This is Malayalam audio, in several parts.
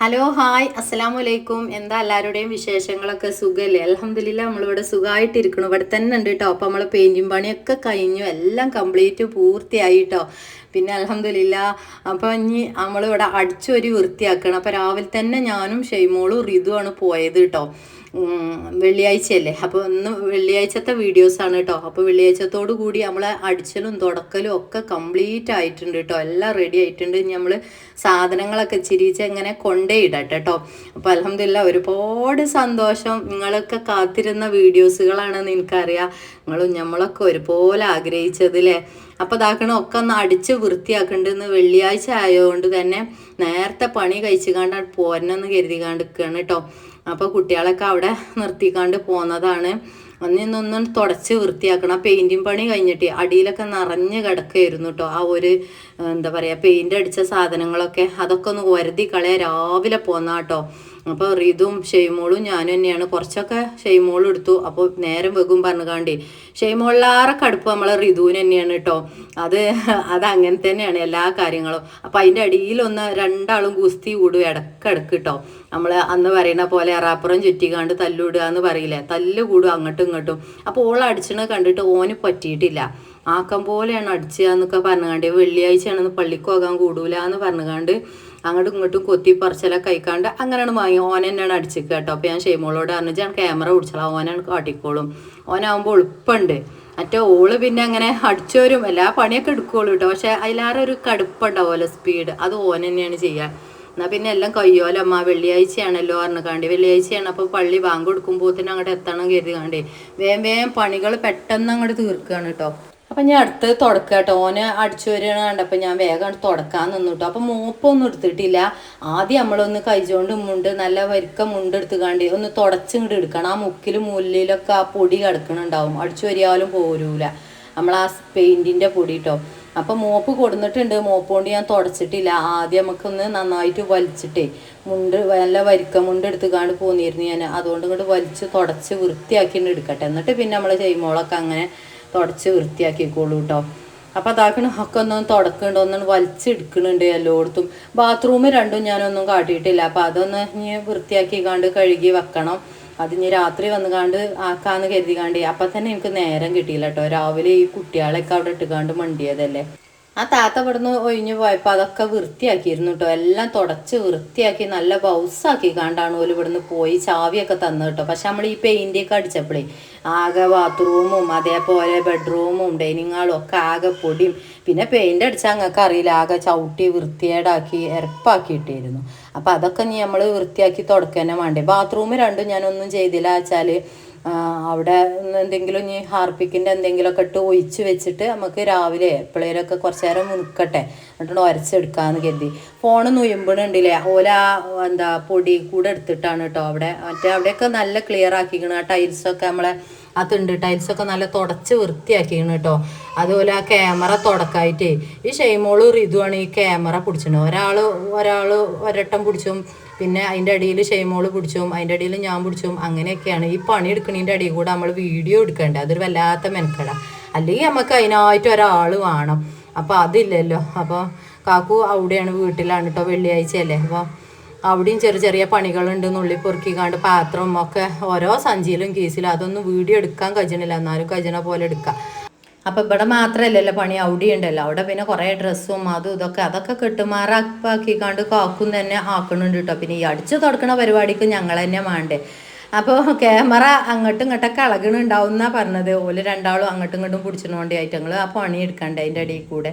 ഹലോ ഹായ് അസ്സലാമു അലൈക്കും. എന്താ എല്ലാവരുടെയും വിശേഷങ്ങളൊക്കെ? സുഖമല്ലേ? അൽഹംദുലില്ലാ നമ്മളിവിടെ സുഖമായിട്ടിരിക്കണം. ഇവിടെ തന്നെ ഉണ്ട് കേട്ടോ. അപ്പോൾ നമ്മൾ പെയിൻറ്റിങ് പണിയൊക്കെ കഴിഞ്ഞു, എല്ലാം കംപ്ലീറ്റ് പൂർത്തിയായി കേട്ടോ. പിന്നെ അൽഹംദുലില്ലാ അപ്പോൾ ഇനി നമ്മളിവിടെ അടിച്ചൊരു വൃത്തിയാക്കണം. അപ്പോൾ രാവിലെ തന്നെ ഞാനും ഷെയ്മോളും റിതുവാണ് പോയത് കേട്ടോ. വെള്ളിയാഴ്ചയല്ലേ, അപ്പോൾ ഇന്ന് വെള്ളിയാഴ്ചത്തെ വീഡിയോസാണ് കേട്ടോ. അപ്പോൾ വെള്ളിയാഴ്ചത്തോടു കൂടി നമ്മളെ അടിച്ചലും തുടക്കലും ഒക്കെ കംപ്ലീറ്റ് ആയിട്ടുണ്ട് കേട്ടോ. എല്ലാം റെഡി ആയിട്ടുണ്ട്. നമ്മൾ സാധനങ്ങളൊക്കെ ചിരിച്ച് ഇങ്ങനെ കൊണ്ടേ ഇടട്ടെ കേട്ടോ. അപ്പോൾ അൽഹംദുലില്ലാ ഒരുപാട് സന്തോഷം. നിങ്ങളൊക്കെ കാത്തിരുന്ന വീഡിയോസുകളാണെന്ന് എനിക്കറിയാം. നമ്മളൊക്കെ ഒരുപോലെ ആഗ്രഹിച്ചതില്ലേ. അപ്പോൾ ഇതാക്കണം ഒക്കെ ഒന്ന് അടിച്ച് വൃത്തിയാക്കേണ്ടതെന്ന് വെള്ളിയാഴ്ച ആയതുകൊണ്ട് തന്നെ നേരത്തെ പണി കഴിച്ചു കാണ്ടാണ് പോരണമെന്ന് കരുതിക്കാണ്ടിരിക്കുകയാണ് കേട്ടോ. അപ്പോൾ കുട്ടികളൊക്കെ അവിടെ നിർത്തിക്കാണ്ട് പോകുന്നതാണ്. ഒന്നൊന്നും തുടച്ച് വൃത്തിയാക്കണം. പെയിൻറ്റിങ് പണി കഴിഞ്ഞിട്ട് അടിയിലൊക്കെ നിറഞ്ഞ് കിടക്കുകയായിരുന്നു കേട്ടോ. ആ ഒരു എന്താ പറയുക പെയിൻ്റ് അടിച്ച സാധനങ്ങളൊക്കെ അതൊക്കെ ഒന്ന് വരുതി കളയാൻ രാവിലെ പോന്നാ കേട്ടോ. അപ്പോൾ റിതും ഷെയ്മോളും ഞാനും തന്നെയാണ്. കുറച്ചൊക്കെ ഷെയ്മോളും എടുത്തു. അപ്പോൾ നേരം വെക്കും പറഞ്ഞുകാണ്ടി ഷെയ്മോളിലാറെ കടുപ്പ് നമ്മളെ റിതുവിന് തന്നെയാണ് കേട്ടോ. അതങ്ങനെ തന്നെയാണ് എല്ലാ കാര്യങ്ങളും. അപ്പോൾ അതിൻ്റെ അടിയിലൊന്ന് രണ്ടാളും ഗുസ്തി കൂടും ഇടക്കിടക്ക് കേട്ടോ. നമ്മൾ അന്ന് പറയുന്ന പോലെ എറാപ്പുറം ചുറ്റിക്കാണ്ട് തല്ലിടുക എന്ന് പറയില്ലേ, തല്ല് കൂടും അങ്ങോട്ടും ഇങ്ങോട്ടും. അപ്പോൾ ഓളടിച്ചണ കണ്ടിട്ട് ഓന് പറ്റിയിട്ടില്ല. ആക്കം പോലെയാണ് അടിച്ചുക എന്നൊക്കെ പറഞ്ഞുകാണ്ട് വെള്ളിയാഴ്ചയാണെന്ന് പള്ളിക്ക് പോകാൻ കൂടൂല എന്ന് പറഞ്ഞുകാണ്ട് അങ്ങോട്ടും ഇങ്ങോട്ടും കൊത്തി പറിച്ചലൊക്കെ കഴിക്കാണ്ട് അങ്ങനെയാണ് വാങ്ങി. ഓൻ തന്നെയാണ് അടിച്ചിക്കുക കേട്ടോ. അപ്പോൾ ഞാൻ ഷെയ്മോളോട് പറഞ്ഞു ഞാൻ ക്യാമറ പിടിച്ചോളാം, ഓനാണ് കാട്ടിക്കോളും, ഓനാകുമ്പോൾ എളുപ്പമുണ്ട്. മറ്റേ ഓള് പിന്നെ അങ്ങനെ അടിച്ചവരും എല്ലാ പണിയൊക്കെ എടുക്കുള്ളൂ കേട്ടോ. പക്ഷെ അതിലാറെ ഒരു കടുപ്പുണ്ടാവുമല്ലോ സ്പീഡ്, അത് ഓൻ തന്നെയാണ് ചെയ്യുക. എന്നാൽ പിന്നെ എല്ലാം കഴിയുമല്ലോ അമ്മ, വെള്ളിയാഴ്ചയാണല്ലോ പറഞ്ഞുകാണ്ടി. വെള്ളിയാഴ്ചയാണ് അപ്പോൾ പള്ളി ബാങ്ക് കൊടുക്കുമ്പോൾ തന്നെ അങ്ങോട്ട് എത്തണം കരുതികാണ്ടേ വേഗം പണികൾ പെട്ടെന്ന് അങ്ങോട്ട് തീർക്കുകയാണ് കേട്ടോ. അപ്പം ഞാൻ അടുത്ത് തുടക്കുക കേട്ടോ. ഓന് അടിച്ചു വരികയാണ് കണ്ടപ്പോൾ ഞാൻ വേഗം തുടക്കാൻ നിന്നു കേട്ടോ. അപ്പം മൂപ്പൊന്നും എടുത്തിട്ടില്ല. ആദ്യം നമ്മളൊന്ന് കഴിച്ചുകൊണ്ട് നല്ല വരിക്ക മുണ്ടെടുത്തുകാണ്ട് ഒന്ന് തുടച്ചിങ്ങോട്ട് എടുക്കണം. ആ മുക്കിലും മുല്ലിലൊക്കെ ആ പൊടി കിടക്കണുണ്ടാവും. അടിച്ചു വരിയാലും പോരൂല നമ്മൾ ആ പെയിൻറ്റിൻ്റെ പൊടി കേട്ടോ. അപ്പം മോപ്പ് കൊടുത്തിട്ടുണ്ട്. മോപ്പ് കൊണ്ട് ഞാൻ തുടച്ചിട്ടില്ല. ആദ്യം നമുക്കൊന്ന് നന്നായിട്ട് വലിച്ചിട്ടേ നല്ല വരിക്ക മുണ്ടെടുത്തുകാണ്ട് പോന്നിരുന്നു ഞാൻ. അതുകൊണ്ട് ഇങ്ങോട്ട് വലിച്ച് തുടച്ച് വൃത്തിയാക്കിയിട്ട് എടുക്കട്ടെ. എന്നിട്ട് പിന്നെ നമ്മൾ ചെയ്യുമ്പോഴൊക്കെ അങ്ങനെ തുടച്ച് വൃത്തിയാക്കിക്കോളൂ കേട്ടോ. അപ്പോൾ അതാക്കണ ഒക്കെ ഒന്നും തുടക്കുന്നുണ്ട്, ഒന്നും വലിച്ചെടുക്കുന്നുണ്ട് എല്ലായിടത്തും. ബാത്റൂം രണ്ടും ഞാനൊന്നും കാട്ടിയിട്ടില്ല. അപ്പോൾ അതൊന്ന് ഇനി വൃത്തിയാക്കിക്കാണ്ട് കഴുകി വെക്കണം. അത് ഇനി രാത്രി വന്നുകാണ്ട് ആക്കാന്ന് കരുതിക്കാണ്ട് അപ്പം തന്നെ എനിക്ക് നേരം കിട്ടിയില്ല കേട്ടോ. രാവിലെ ഈ കുട്ടികളെയൊക്കെ അവിടെ ഇട്ടുകാണ്ട് മണ്ടിയതല്ലേ. ആ താത്ത ഇവിടുന്ന് ഒഴിഞ്ഞു പോയപ്പോൾ അതൊക്കെ വൃത്തിയാക്കിയിരുന്നു കേട്ടോ. എല്ലാം തുടച്ച് വൃത്തിയാക്കി നല്ല ബൗസാക്കി കാണ്ടാണ് ഓല് ഇവിടുന്ന് പോയി ചാവിയൊക്കെ തന്നു കേട്ടോ. പക്ഷെ നമ്മൾ ഈ പെയിൻ്റൊക്കെ അടിച്ചപ്പോഴേ ആകെ ബാത്റൂമും അതേപോലെ ബെഡ്റൂമും ഡൈനിങ് ഹാളും ഒക്കെ ആകെ പൊടിയും. പിന്നെ പെയിൻ്റ് അടിച്ചാൽ ഞങ്ങൾക്ക് അറിയില്ല, ആകെ ചവിട്ടി വൃത്തിയേടാക്കി ഇരപ്പാക്കിയിട്ടായിരുന്നു. അപ്പം അതൊക്കെ നീ നമ്മൾ വൃത്തിയാക്കി തുടക്കുക തന്നെ വേണ്ടേ. ബാത്റൂം രണ്ടും ഞാനൊന്നും ചെയ്തില്ല വെച്ചാൽ അവിടെ എന്തെങ്കിലും ഇനി ഹാർപ്പിക്കിൻ്റെ എന്തെങ്കിലുമൊക്കെ ഇട്ട് ഒഴിച്ച് വെച്ചിട്ട് നമുക്ക് രാവിലെ എപ്പോഴേലൊക്കെ കുറച്ച് നേരം നിൽക്കട്ടെ, എന്നിട്ട് ഉരച്ചെടുക്കാമെന്ന് കരുതി. ഫോണ് നുയമ്പണുണ്ടില്ലേ ഓല എന്താ പൊടി കൂടെ എടുത്തിട്ടാണ് കേട്ടോ. അവിടെയൊക്കെ നല്ല ക്ലിയർ ആക്കിക്കണം. ആ ടൈൽസൊക്കെ നമ്മളെ അതുണ്ട്, ടൈൽസൊക്കെ നല്ല തുടച്ച് വൃത്തിയാക്കിയാണ് കേട്ടോ. അതുപോലെ ആ ക്യാമറ തുടക്കായിട്ട് ഈ ഷെയ്മോളും റിതുവാണ് ഈ ക്യാമറ പിടിച്ചത്. ഒരാൾ ഒരട്ടം പിടിച്ചും, പിന്നെ അതിൻ്റെ അടിയിൽ ഷെയ്മോള് പിടിച്ചും, അതിൻ്റെ അടിയിൽ ഞാൻ പിടിച്ചും. അങ്ങനെയൊക്കെയാണ് ഈ പണി എടുക്കുന്നതിൻ്റെ അടിയിൽ കൂടെ നമ്മൾ വീഡിയോ എടുക്കേണ്ടത്. അതൊരു വല്ലാത്ത മെനക്കെട. അല്ലെങ്കിൽ നമുക്ക് അതിനായിട്ട് ഒരാൾ വേണം. അപ്പോൾ അതില്ലല്ലോ. അപ്പോൾ കാക്കു അവിടെയാണ്, വീട്ടിലാണ് കേട്ടോ. വെള്ളിയാഴ്ചയല്ലേ. അപ്പോൾ അവിടെയും ചെറിയ പണികളുണ്ട്. നുള്ളി പൊറുക്കിക്കാണ്ട് പാത്രം ഒക്കെ ഓരോ സഞ്ചിയിലും കേസിലും അതൊന്നും വീഡിയോ എടുക്കാൻ കഴിയണില്ല. എന്നാലും കഴിയണ പോലെ എടുക്കാം. അപ്പം ഇവിടെ മാത്രമല്ലല്ലോ പണി, അവിടെ ഉണ്ടല്ലോ. അവിടെ പിന്നെ കുറേ ഡ്രസ്സും അതും അതൊക്കെ കെട്ടുമാറാക്കിക്കാണ്ട് കാക്കും തന്നെ ആക്കണുണ്ട് കേട്ടോ. പിന്നെ ഈ അടിച്ച് തുടക്കണ പരിപാടിക്ക് ഞങ്ങൾ തന്നെ വേണ്ടേ. അപ്പോൾ ക്യാമറ അങ്ങോട്ടും ഇങ്ങോട്ടൊക്കെ ഇളകണുണ്ടാവും എന്നാണ് പറഞ്ഞത്. ഓല് രണ്ടാളും അങ്ങോട്ടും ഇങ്ങോട്ടും പിടിച്ചിട്ടുകൊണ്ട് ഞങ്ങൾ ആ പണി എടുക്കണ്ടേ അതിൻ്റെ ഇടയിൽ കൂടെ.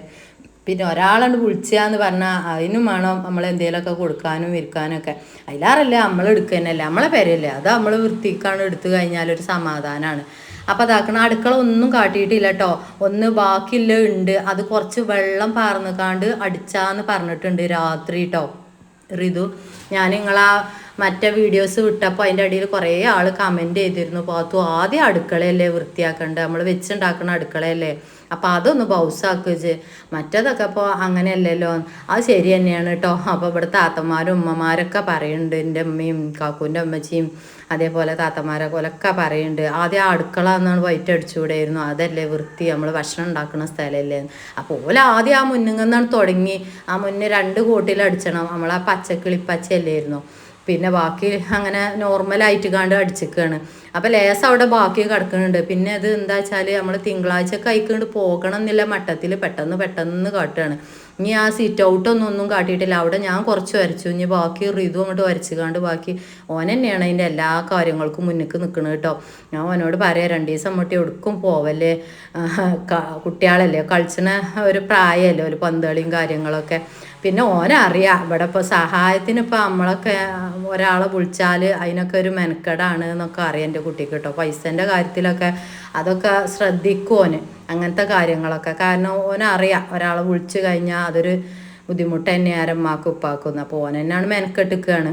പിന്നെ ഒരാളാണ്ട് വിളിച്ചാന്ന് പറഞ്ഞാൽ അതിനും വേണം നമ്മൾ എന്തെങ്കിലുമൊക്കെ കൊടുക്കാനും ഇരിക്കാനൊക്കെ. അതിലാറല്ലേ നമ്മൾ എടുക്കുന്നല്ലേ, നമ്മളെ പേരല്ലേ. അത് നമ്മൾ വൃത്തിക്കാണ് എടുത്തു കഴിഞ്ഞാലൊരു സമാധാനമാണ്. അപ്പോൾ അതാക്കണം. അടുക്കള ഒന്നും കാട്ടിയിട്ടില്ല കേട്ടോ. ഒന്ന് ബാക്കിയുള്ള ഉണ്ട്, അത് കുറച്ച് വെള്ളം പാർന്നിക്കാണ്ട് അടിച്ചാന്ന് പറഞ്ഞിട്ടുണ്ട് രാത്രി കേട്ടോ റിതു. ഞാൻ നിങ്ങളാ മറ്റേ വീഡിയോസ് വിട്ടപ്പോൾ അതിൻ്റെ അടിയിൽ കുറേ ആൾ കമൻറ്റ് ചെയ്തിരുന്നു, പാത്തു ആദ്യം അടുക്കളയല്ലേ വൃത്തിയാക്കേണ്ടത്, നമ്മൾ വെച്ചുണ്ടാക്കുന്ന അടുക്കളയല്ലേ, അപ്പോൾ അതൊന്ന് ബൗസാക്കുക. മറ്റേതൊക്കെ അപ്പോൾ അങ്ങനെയല്ലല്ലോ. അത് ശരി തന്നെയാണ് കേട്ടോ. അപ്പോൾ ഇവിടെ താത്തമാരും ഉമ്മമാരൊക്കെ പറയുന്നുണ്ട്, എൻ്റെ അമ്മയും കാക്കൂൻ്റെ അമ്മച്ചിയും അതേപോലെ താത്തമാരൊക്കെ പോലൊക്കെ പറയുന്നുണ്ട്, ആദ്യം അടുക്കള എന്നാണ് വൈറ്റ് അടിച്ചുകൂടെയായിരുന്നു, അതല്ലേ വൃത്തി, നമ്മൾ ഭക്ഷണം ഉണ്ടാക്കുന്ന സ്ഥലമല്ലേ. അപ്പോൾ ഓല ആദ്യം ആ മുന്നിങ്ങന്നാണ് തുടങ്ങി. ആ മുന്നേ 2 കോട്ടിൽ അടിച്ചണം, നമ്മൾ ആ പച്ചക്കിളിപ്പച്ചയല്ലായിരുന്നു. പിന്നെ ബാക്കി അങ്ങനെ നോർമലായിട്ട് കണ്ട് അടിച്ചിരിക്കുകയാണ്. അപ്പോൾ ലേസം അവിടെ ബാക്കി കിടക്കുന്നുണ്ട്. പിന്നെ അത് എന്താ വെച്ചാൽ നമ്മൾ തിങ്കളാഴ്ച കഴിക്കൊണ്ട് പോകണം എന്നില്ല മട്ടത്തിൽ പെട്ടെന്ന് കാട്ടുകയാണ്. ഇനി ആ സിറ്റ് ഔട്ടൊന്നും കാട്ടിയിട്ടില്ല. അവിടെ ഞാൻ കുറച്ച് വരച്ചു, ഇനി ബാക്കി റിതു അങ്ങോട്ട് വരച്ചുകാണ്ട് ബാക്കി ഓൻ തന്നെയാണ് അതിൻ്റെ എല്ലാ കാര്യങ്ങൾക്കും മുന്നിക്ക് നിൽക്കുന്നത് കേട്ടോ. ഞാൻ ഓനോട് പറയാം 2 ദിവസം മുട്ടി എടുക്കും പോവല്ലേ, കുട്ടികളല്ലേ കളിച്ചണ ഒരു പ്രായമല്ലേ ഒരു പന്തളിയും കാര്യങ്ങളൊക്കെ. പിന്നെ ഓനറിയാം ഇവിടെ ഇപ്പോൾ സഹായത്തിന് ഇപ്പോൾ നമ്മളൊക്കെ ഒരാളെ വിളിച്ചാൽ അതിനൊക്കെ ഒരു മെനക്കെടാണ് എന്നൊക്കെ അറിയാം എൻ്റെ കുട്ടിക്ക് കേട്ടോ. പൈസേൻ്റെ കാര്യത്തിലൊക്കെ അതൊക്കെ ശ്രദ്ധിക്കും ഓന്, അങ്ങനത്തെ കാര്യങ്ങളൊക്കെ. കാരണം ഓനറിയാം ഒരാളെ വിളിച്ചു കഴിഞ്ഞാൽ അതൊരു ബുദ്ധിമുട്ട് തന്നെ ആരമ്മാക്കും ഉപ്പാക്കുന്നു. അപ്പോൾ ഓൻ തന്നെയാണ് മെനക്കെട്ടിക്കുകയാണ്.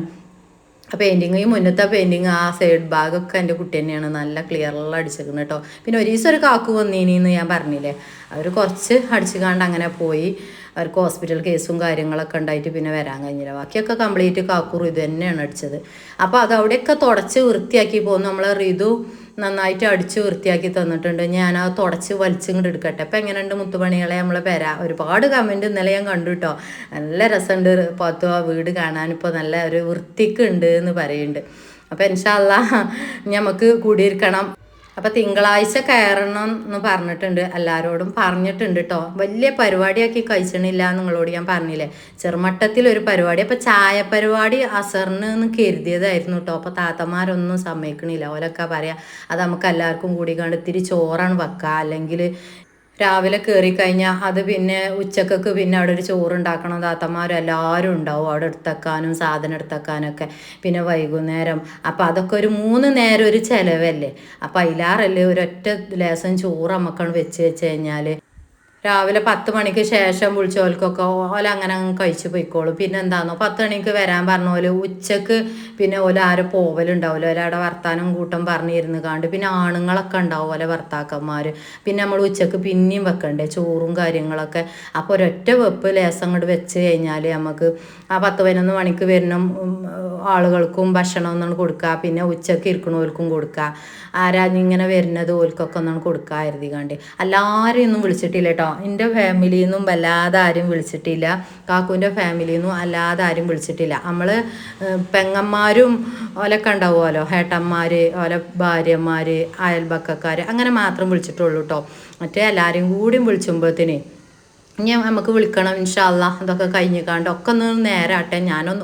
ആ പെയിൻറ്റിങ്, ഈ മുന്നത്തെ പെയിൻറ്റിങ് ആ സൈഡ് ഭാഗമൊക്കെ എൻ്റെ കുട്ടി തന്നെയാണ് നല്ല ക്ലിയറിൽ അടിച്ചേക്കുന്നത് കേട്ടോ. പിന്നെ ഒരു ദിവസം ഒരു കാക്കു വന്നീനിന്ന് ഞാൻ പറഞ്ഞില്ലേ, അവർ കുറച്ച് അടിച്ചുകാണ്ട് അങ്ങനെ പോയി. അവർക്ക് ഹോസ്പിറ്റൽ കേസും കാര്യങ്ങളൊക്കെ ഉണ്ടായിട്ട് പിന്നെ വരാൻ കഴിഞ്ഞില്ല. ബാക്കിയൊക്കെ കംപ്ലീറ്റ് കാക്കു റിതു തന്നെയാണ് അടിച്ചത്. അപ്പോൾ അത് അവിടെയൊക്കെ തുടച്ച് വൃത്തിയാക്കി പോകുന്നു. നമ്മൾ റിതു നന്നായിട്ട് അടിച്ച് വൃത്തിയാക്കി തന്നിട്ടുണ്ട്. ഞാനത് തുടച്ച് വലിച്ചിങ്ങോട്ട് എടുക്കട്ടെ. അപ്പം എങ്ങനെയുണ്ട് മുത്തുപണികളെ നമ്മളെ പെര? ഒരുപാട് കമൻറ്റ് ഇന്നലെ ഞാൻ കണ്ടു കേട്ടോ. നല്ല രസമുണ്ട് പാത്തു ആ വീട് കാണാനിപ്പോൾ നല്ല ഒരു വൃത്തിക്കുണ്ട് എന്ന് പറയുന്നുണ്ട്. അപ്പോൾ ഇൻഷാ അല്ലാഹ് നമുക്ക് കൂടിയിരിക്കണം. അപ്പോൾ തിങ്കളാഴ്ച കയറണം എന്ന് പറഞ്ഞിട്ടുണ്ട്, എല്ലാവരോടും പറഞ്ഞിട്ടുണ്ട് കേട്ടോ. വലിയ പരിപാടിയാക്കി കഴിച്ചണില്ല നിങ്ങളോട് ഞാൻ പറഞ്ഞില്ലേ, ചെറുമട്ടത്തിലൊരു പരിപാടി. അപ്പോൾ ചായ പരിപാടി അസറിന് എന്ന് കരുതിയതായിരുന്നു കേട്ടോ. അപ്പോൾ താത്തമാരൊന്നും സമ്മതിക്കണില്ല. ഓലൊക്കെ പറയാം അത് നമുക്ക് എല്ലാവർക്കും കൂടി കണ്ട് ഇത്തിരി ചോറാണ് വെക്കുക, അല്ലെങ്കിൽ രാവിലെ കയറി കഴിഞ്ഞാൽ അത് പിന്നെ ഉച്ചക്കൊക്കെ പിന്നെ അവിടെ ഒരു ചോറുണ്ടാക്കണം, താത്തമാരും എല്ലാവരും ഉണ്ടാവും അവിടെ എടുത്തേക്കാനും സാധനം എടുത്തേക്കാനൊക്കെ. പിന്നെ വൈകുന്നേരം അപ്പം അതൊക്കെ ഒരു 3 നേരം ഒരു ചിലവല്ലേ. അപ്പം അതിലാറല്ലേ ഒരൊറ്റ ലേസം ചോറ് നമുക്കാണ് വെച്ച് കഴിഞ്ഞാൽ രാവിലെ 10 മണിക്ക് ശേഷം വിളിച്ചോൽക്കൊക്കെ ഓല അങ്ങനെ കഴിച്ച് പോയിക്കോളും. പിന്നെ എന്താണെന്നോ 10 മണിക്ക് വരാൻ പറഞ്ഞ പോലെ ഉച്ചക്ക് പിന്നെ ഓല ആരും പോവലുണ്ടാവില്ല, ഓല അവിടെ വർത്താനം കൂട്ടം പറഞ്ഞിരുന്ന് കാണ്ട്. പിന്നെ ആണുങ്ങളൊക്കെ ഉണ്ടാവും ഓല ഭർത്താക്കന്മാർ. പിന്നെ നമ്മൾ ഉച്ചക്ക് പിന്നെയും വെക്കണ്ടേ ചോറും കാര്യങ്ങളൊക്കെ. അപ്പോൾ ഒരൊറ്റ വെപ്പ് ലേസം അങ്ങോട്ട് വെച്ച് കഴിഞ്ഞാൽ നമുക്ക് ആ 10-11 മണിക്ക് വരുന്ന ആളുകൾക്കും ഭക്ഷണം ഒന്നാണ് കൊടുക്കുക. പിന്നെ ഉച്ചക്ക് ഇരിക്കണവർക്കും കൊടുക്കുക. ആരാഞ്ഞിങ്ങനെ വരുന്നത് ഓൽക്കൊക്കെ ഒന്നാണ് കൊടുക്കാതിരുതി കണ്ട്. എല്ലാവരും ഒന്നും വിളിച്ചിട്ടില്ല കേട്ടോ. എൻ്റെ ഫാമിലിയിൽ നിന്നും വല്ലാതെ ആരും വിളിച്ചിട്ടില്ല, കാക്കൂൻ്റെ ഫാമിലിയിൽ നിന്നും അല്ലാതെ ആരും വിളിച്ചിട്ടില്ല. നമ്മൾ പെങ്ങന്മാരും ഓലൊക്കെ ഉണ്ടാവുമല്ലോ, ഏട്ടന്മാർ, ഓല ഭാര്യമാർ, അയൽപക്കക്കാർ, അങ്ങനെ മാത്രം വിളിച്ചിട്ടുള്ളൂ കേട്ടോ. മറ്റേ എല്ലാവരും കൂടിയും വിളിച്ചുമ്പോഴത്തേന് ഇനി നമുക്ക് വിളിക്കണം ഇൻഷാ അല്ലാഹ്. ഇതൊക്കെ കഴിഞ്ഞിക്കാണ്ട് ഒക്കെ ഒന്ന് നേരാട്ടെ,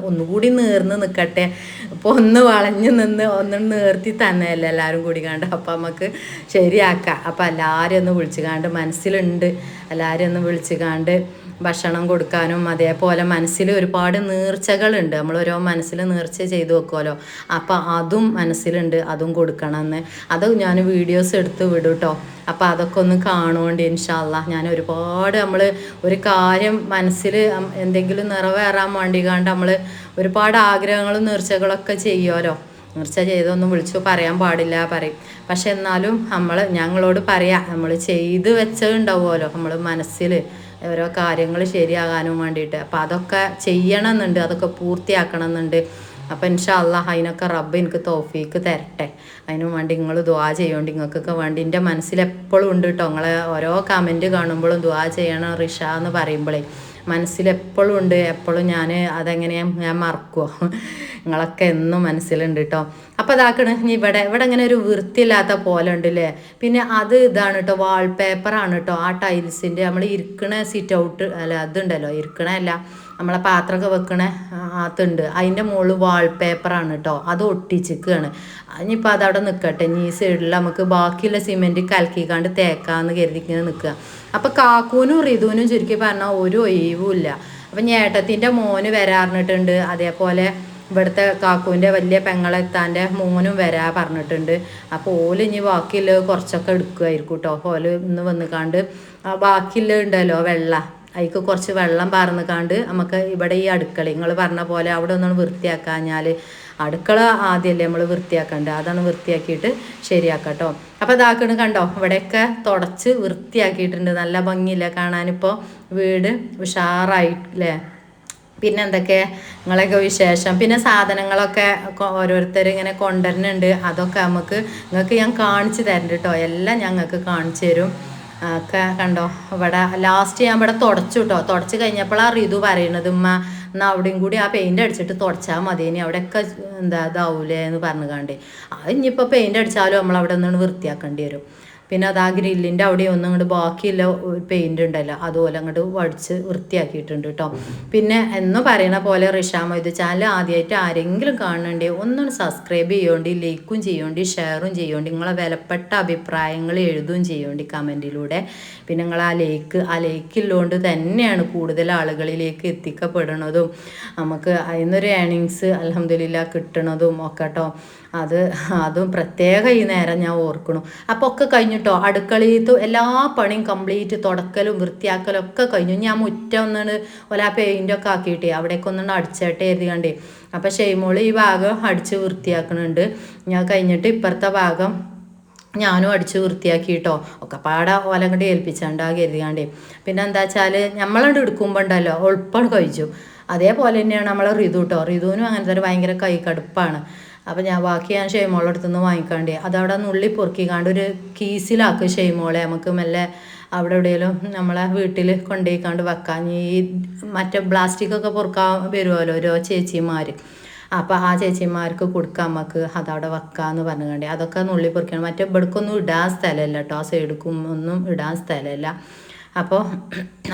ഒന്നുകൂടി നേർന്ന് നിൽക്കട്ടെ. അപ്പോൾ ഒന്ന് വളഞ്ഞ് നിന്ന് ഒന്ന് നേർത്തി തന്നെയല്ലേ എല്ലാവരും കൂടി കണ്ട്. അപ്പോൾ നമുക്ക് ശരിയാക്കാം. അപ്പോൾ എല്ലാവരും ഒന്ന് വിളിച്ചുകാണ്ട് മനസ്സിലുണ്ട്, എല്ലാവരും ഒന്ന് വിളിച്ചുകാണ്ട് ഭക്ഷണം കൊടുക്കാനും. അതേപോലെ മനസ്സിൽ ഒരുപാട് നേർച്ചകളുണ്ട്, നമ്മൾ ഓരോ മനസ്സിൽ നേർച്ച ചെയ്ത് വെക്കുമല്ലോ. അപ്പോൾ അതും മനസ്സിലുണ്ട്, അതും കൊടുക്കണമെന്ന്. അത് ഞാൻ വീഡിയോസ് എടുത്ത് വിടും കേട്ടോ. അപ്പോൾ അതൊക്കെ ഒന്ന് കാണുകൊണ്ട് ഇൻഷാ അല്ലാഹ്. ഞാൻ ഒരുപാട് നമ്മൾ ഒരു കാര്യം മനസ്സിൽ എന്തെങ്കിലും നിറവേറാൻ വേണ്ടിക്കാണ്ട് നമ്മൾ ഒരുപാട് ആഗ്രഹങ്ങളും നേർച്ചകളൊക്കെ ചെയ്യുമല്ലോ. നേർച്ച ചെയ്തൊന്നും വിളിച്ചു പറയാൻ പാടില്ല പറയും. പക്ഷെ എന്നാലും ഞങ്ങളോട് പറയാം, നമ്മൾ ചെയ്ത് വെച്ചതുണ്ടാവുമല്ലോ നമ്മൾ മനസ്സിൽ ഓരോ കാര്യങ്ങൾ ശരിയാകാനും വേണ്ടിയിട്ട്. അപ്പോൾ അതൊക്കെ ചെയ്യണമെന്നുണ്ട്, അതൊക്കെ പൂർത്തിയാക്കണം എന്നുണ്ട്. അപ്പോൾ ഇൻഷാ അല്ലാഹ് അതിനൊക്കെ റബ്ബ് എനിക്ക് തൗഫീക്ക് തരട്ടെ. അതിനു വേണ്ടി നിങ്ങൾ ദുആ ചെയ്യുകൊണ്ട് നിങ്ങൾക്കൊക്കെ വേണ്ടി എൻ്റെ മനസ്സിലെപ്പോഴും ഉണ്ട് കേട്ടോ. നിങ്ങളെ ഓരോ കമൻറ്റ് കാണുമ്പോഴും ദുആ ചെയ്യണം റിഷ എന്ന് പറയുമ്പോഴേ മനസ്സിലെപ്പോഴും ഉണ്ട്. എപ്പോഴും അതെങ്ങനെ ഞാൻ മറക്കുമോ? നിങ്ങളൊക്കെ എന്നും മനസ്സിലുണ്ട് കേട്ടോ. അപ്പോൾ ഇതാക്കണ് ഇവിടെ ഇങ്ങനെ ഒരു വൃത്തിയില്ലാത്ത പോലെ ഉണ്ടല്ലേ. പിന്നെ ഇതാണ് കേട്ടോ, വാൾപേപ്പറാണ് കേട്ടോ. ആ ടൈൽസിൻ്റെ നമ്മൾ ഇരിക്കണ സിറ്റ് ഔട്ട് അല്ല അതുണ്ടല്ലോ, ഇരിക്കണല്ല നമ്മളെ പാത്രമൊക്കെ വെക്കണ അതുണ്ട്, അതിൻ്റെ മുകളിൽ വാൾപേപ്പറാണ് കേട്ടോ. അത് ഒട്ടിച്ചിക്കുകയാണ്. ഇനിയിപ്പോൾ അതവിടെ നിൽക്കട്ടെ. ഈ സൈഡിൽ നമുക്ക് ബാക്കിയുള്ള സിമെൻറ്റ് കലക്കിക്കാണ്ട് തേക്കാന്ന് കരുതിങ്ങനെ നിൽക്കുക. അപ്പോൾ കാക്കൂനും റിതുവിനും ചുരുക്കി പറഞ്ഞാൽ ഒരു ഒഴിവുമില്ല. അപ്പം ഏട്ടത്തിൻ്റെ മോന് വരാറിഞ്ഞിട്ടുണ്ട്. അതേപോലെ ഇവിടുത്തെ കാക്കൂൻ്റെ വലിയ പെങ്ങളെത്താൻ്റെ മോനും വരാ പറഞ്ഞിട്ടുണ്ട്. അപ്പോൾ ഓല് ഇനി ബാക്കിയുള്ളത് കുറച്ചൊക്കെ എടുക്കുമായിരിക്കും കേട്ടോ. ഓല് ഇന്ന് വന്നിക്കാണ്ട് ബാക്കിയുള്ളത് ഉണ്ടല്ലോ വെള്ളം, അതിക്ക് കുറച്ച് വെള്ളം പാർന്നിക്കാണ്ട് നമുക്ക് ഇവിടെ ഈ അടുക്കള നിങ്ങൾ പറഞ്ഞ പോലെ അവിടെ ഒന്നും വൃത്തിയാക്കാഞ്ഞാൽ അടുക്കള ആദ്യമല്ലേ നമ്മൾ വൃത്തിയാക്കേണ്ടത്, അതാണ് വൃത്തിയാക്കിയിട്ട് ശരിയാക്കാം കേട്ടോ. അപ്പോൾ ഇതാക്കണ് കണ്ടോ, ഇവിടെയൊക്കെ തുടച്ച് വൃത്തിയാക്കിയിട്ടുണ്ട്. നല്ല ഭംഗിയില്ല കാണാനിപ്പോൾ, വീട് ഉഷാറായില്ലേ. പിന്നെ എന്തൊക്കെ നിങ്ങളൊക്കെ വിശേഷം? പിന്നെ സാധനങ്ങളൊക്കെ ഓരോരുത്തർ ഇങ്ങനെ കൊണ്ടുവരുന്നുണ്ട്, അതൊക്കെ നിങ്ങൾക്ക് ഞാൻ കാണിച്ചു തരുന്നുണ്ട് കേട്ടോ. എല്ലാം ഞങ്ങൾക്ക് കാണിച്ചു തരും ഒക്കെ. കണ്ടോ ഇവിടെ ലാസ്റ്റ് ഞാൻ ഇവിടെ തുടച്ചു കേട്ടോ. തുടച്ച് കഴിഞ്ഞപ്പോഴാണ് റിതു പറയണത്, ഉമ്മ എന്നാൽ അവിടെയും കൂടി ആ പെയിൻ്റ് അടിച്ചിട്ട് തുടച്ചാൽ മതി, ഇനി അവിടെയൊക്കെ ഇതാവൂലേ എന്ന് പറഞ്ഞു കണ്ടേ. അത് ഇനിയിപ്പോൾ പെയിൻ്റ് അടിച്ചാലും നമ്മളവിടെ നിന്ന് വൃത്തിയാക്കേണ്ടി വരും. പിന്നെ അത് ആ ഗ്രില്ലിൻ്റെ അവിടെ ഒന്നും ഇങ്ങോട്ട് ബാക്കിയില്ല പെയിൻ്റ് ഉണ്ടല്ലോ, അതുപോലെ അങ്ങോട്ട് വടിച്ച് വൃത്തിയാക്കിയിട്ടുണ്ട് കേട്ടോ. പിന്നെ എന്ന് പറയുന്ന പോലെ റിഷാ മൊയ്തു ചാനൽ ആദ്യമായിട്ട് ആരെങ്കിലും കാണുന്നുണ്ടേ ഒന്നും സബ്സ്ക്രൈബ് ചെയ്യോണ്ടി, ലൈക്കും ചെയ്യോണ്ടി, ഷെയറും ചെയ്യോണ്ടി, നിങ്ങളെ വിലപ്പെട്ട അഭിപ്രായങ്ങൾ എഴുതുകയും ചെയ്യോണ്ടി കമൻറ്റിലൂടെ. പിന്നെ നിങ്ങൾ ആ ലൈക്കുള്ളതുകൊണ്ട് തന്നെയാണ് കൂടുതൽ ആളുകളിലേക്ക് എത്തിക്കപ്പെടുന്നതും നമുക്ക് അതിനൊരു ഏണിങ്സ് അൽഹംദുലില്ലാ കിട്ടണതും ഒക്കെ കേട്ടോ. അതും പ്രത്യേകം ഈ നേരം ഞാൻ ഓർക്കണു. അപ്പോൾ ഒക്കെ കഴിഞ്ഞിട്ടോ, അടുക്കളയിൽ എല്ലാ പണിയും കംപ്ലീറ്റ് തുടക്കലും വൃത്തിയാക്കലും ഒക്കെ കഴിഞ്ഞു. ഞാൻ മുറ്റം ഒന്നാണ് ആ പെയിൻ്റൊക്കെ ആക്കിയിട്ടേ അവിടേക്ക് ഒന്നാണ് അടിച്ചേട്ടെ എഴുതിയാണ്ടേ. അപ്പോൾ ഷെയ്മോൾ ഈ ഭാഗം അടിച്ച് വൃത്തിയാക്കണുണ്ട്. ഞാൻ കഴിഞ്ഞിട്ട് ഇപ്പുറത്തെ ഭാഗം ഞാനും അടിച്ച് വൃത്തിയാക്കിയിട്ടോ. ഒക്കെ പാടെ ഓലങ്ങോട്ട് ഏൽപ്പിച്ചാണ്ടാ കരുതിയാണ്ടേ. പിന്നെ എന്താ വെച്ചാൽ നമ്മളങ്ങോട്ട് എടുക്കുമ്പോൾ ഉണ്ടല്ലോ എളുപ്പമാണ് കഴിച്ചു. അതേപോലെ തന്നെയാണ് നമ്മളെ റിതു കേട്ടോ. റിതുവിനും അങ്ങനത്തെ ഒരു ഭയങ്കര കടുപ്പാണ്. അപ്പോൾ ബാക്കി ഞാൻ ഷെയ്മോളെ അടുത്തുനിന്ന് വാങ്ങിക്കാണ്ടേ അതവിടെ നുള്ളി പൊറുക്കിക്കാണ്ട് ഒരു കീസിലാക്കും ഷെയ്മോളെ. നമുക്ക് മെല്ലെ അവിടെ എവിടെയെങ്കിലും നമ്മളെ വീട്ടിൽ കൊണ്ടുപോയിക്കാണ്ട് വെക്കാൻ. ഈ മറ്റേ പ്ലാസ്റ്റിക്കൊക്കെ പൊറുക്കാൻ വരുമല്ലോ ഓരോ ചേച്ചിമാർ, അപ്പോൾ ആ ചേച്ചിമാർക്ക് കൊടുക്കാം നമുക്ക്, അതവിടെ വെക്കാമെന്ന് പറഞ്ഞുകൊണ്ട് അതൊക്കെ നുള്ളി പൊറുക്കണം. മറ്റേ ഇവിടേക്കൊന്നും ഇടാൻ സ്ഥലമല്ല കേട്ടോ, ആ സൈഡിക്കും ഒന്നും ഇടാൻ സ്ഥലമല്ല. അപ്പോൾ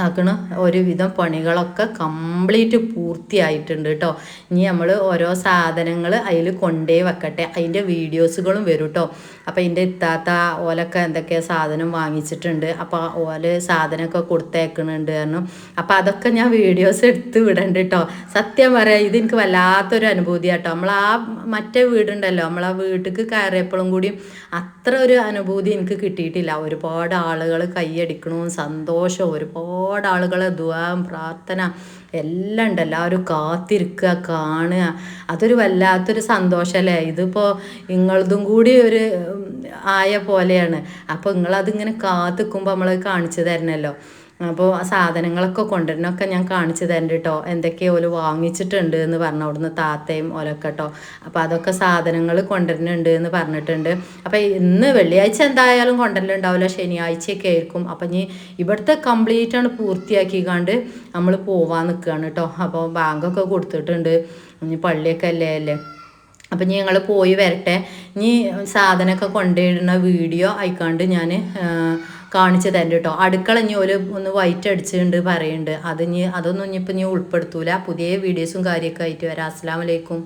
ആക്കണ ഒരുവിധം പണികളൊക്കെ കംപ്ലീറ്റ് പൂർത്തിയായിട്ടുണ്ട് കേട്ടോ. ഇനി നമ്മൾ ഓരോ സാധനങ്ങൾ അതിൽ കൊണ്ടേ വെക്കട്ടെ, അതിൻ്റെ വീഡിയോസുകളും വരും കേട്ടോ. അപ്പോൾ അതിൻ്റെ ഇത്താത്ത ഓലൊക്കെ എന്തൊക്കെ സാധനം വാങ്ങിച്ചിട്ടുണ്ട്, അപ്പോൾ ഓല് സാധനമൊക്കെ കൊടുത്തേക്കണുണ്ട് കാരണം. അപ്പോൾ അതൊക്കെ ഞാൻ വീഡിയോസ് എടുത്ത് വിടണ്ട് കേട്ടോ. സത്യം പറയാം, ഇത് എനിക്ക് വല്ലാത്തൊരു അനുഭൂതി കേട്ടോ. മറ്റേ വീടുണ്ടല്ലോ, നമ്മളാ വീട്ടിലേക്ക് കയറിയപ്പോഴും കൂടി അത്ര ഒരു അനുഭൂതി എനിക്ക് കിട്ടിയിട്ടില്ല. ഒരുപാട് ആളുകൾ കൈയടിക്കണവും സന്തോഷവും, ഒരുപാട് ആളുകളെ ദുആവും പ്രാർത്ഥന എല്ലാം ഉണ്ട്. എല്ലാവരും കാത്തിരിക്കുക, കാണുക, അതൊരു വല്ലാത്തൊരു സന്തോഷമല്ലേ. ഇതിപ്പോൾ നിങ്ങളതും കൂടി ഒരു ആയ പോലെയാണ്. അപ്പോൾ നിങ്ങളതിങ്ങനെ കാത്തിക്കുമ്പോൾ നമ്മൾ കാണിച്ചു തരണമല്ലോ. അപ്പോൾ ആ സാധനങ്ങളൊക്കെ കൊണ്ടുവരണമൊക്കെ ഞാൻ കാണിച്ചു തരണ്ട് കേട്ടോ. എന്തൊക്കെയോ ഓല് വാങ്ങിച്ചിട്ടുണ്ട് എന്ന് പറഞ്ഞു അവിടുന്ന് താത്തയും ഓലൊക്കെ കേട്ടോ. അപ്പോൾ അതൊക്കെ സാധനങ്ങൾ കൊണ്ടുവരുന്നുണ്ട് എന്ന് പറഞ്ഞിട്ടുണ്ട്. അപ്പോൾ ഇന്ന് വെള്ളിയാഴ്ച എന്തായാലും കൊണ്ടുവരലുണ്ടാവില്ല, ശനിയാഴ്ചയൊക്കെ ആയിരിക്കും. അപ്പം ഇനി ഇവിടുത്തെ കംപ്ലീറ്റാണ് പൂർത്തിയാക്കിക്കാണ്ട് നമ്മൾ പോവാൻ നിൽക്കുകയാണ് കേട്ടോ. അപ്പോൾ ബാങ്കൊക്കെ കൊടുത്തിട്ടുണ്ട്, ഇനി പള്ളിയൊക്കെ അല്ലേ. അപ്പം ഇനി ഞങ്ങൾ പോയി വരട്ടെ. ഇനി സാധനമൊക്കെ കൊണ്ടുവരുന്ന വീഡിയോ ആയിക്കാണ്ട് ഞാൻ കാണിച്ചു തരണ്ട് കേട്ടോ. അടുക്കള ഇനി ഒന്ന് വൈറ്റ് അടിച്ചിട്ടുണ്ട് പറയുന്നുണ്ട്. അതൊന്നും ഇനിയിപ്പോൾ ഉൾപ്പെടുത്തൂല. പുതിയ വീഡിയോസും കാര്യമൊക്കെ ആയിട്ട് വരാം. അസ്സലാമു അലൈക്കും.